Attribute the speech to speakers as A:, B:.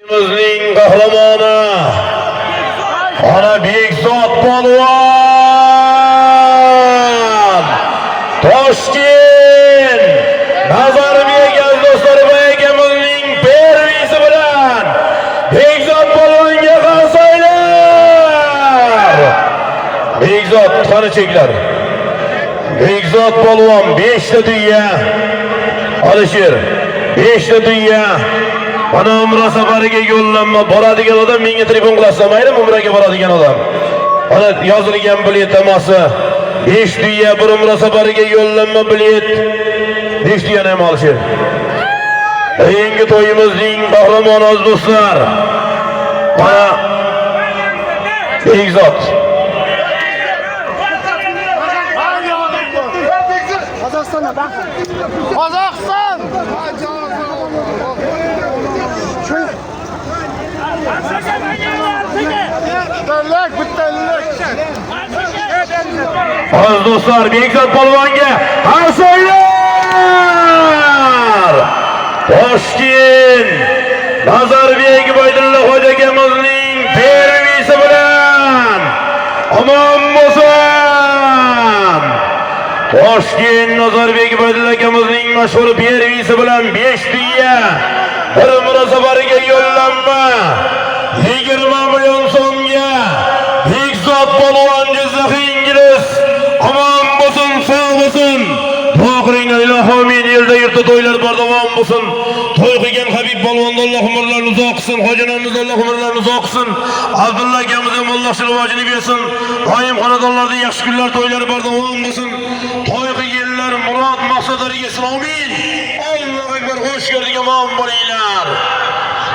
A: Bizning qahramoni ana Bekzod polvon Toshkent Nazarbek do'stlari va akamizning pervisi bilan Bekzod polvonga qarsaylar. Bekzod qani cheklar. Bekzod polvon 5 ta tuya. Alisher 5 ta tuya. Mana umra safariga yo'llanma boradigan odam menga telefon qilsa mayli, umraga boradigan odam. Mana yozilgan bilet tamasi 5 tuya bir umra safariga yo'llanma bilet. 5 tuyani ham olishir. Yangi to'yimizning qahramoni do'stlar. Mana Bekzod.
B: Qozog'iston!
A: Aziz do'stlar, Bekzod polvonga qarsaylar. Toshkent Nazarbek Boydulla hoji akamizning pervisi bilan omon bo'lsin. Toshkent Nazarbek Boydulla akamizning mashhur pervisi bilan 5 tuya bir umra safariga yo'llanma 20 million so'mga Bekzod polvon Jizzaxingiz omon bo'lsin, sog' bo'lsin. Duo qilinglar ilohim, yerda yurtda to'ylar bor davom bo'lsin. To'y qilgan Habib polvonga Alloh umrlarini uzoq qilsin, hojinomiz Alloh umrlarini uzoq qilsin. Abdulla akamiz ham Alloh shirvojini bersin. Doim xonadonlarda yaxshi kunlar, to'ylar bor davom bo'lsin. To'y qilganlar murod maqsadlariga amin. Allohu akbar, xush ko'rding, omon bo'linglar.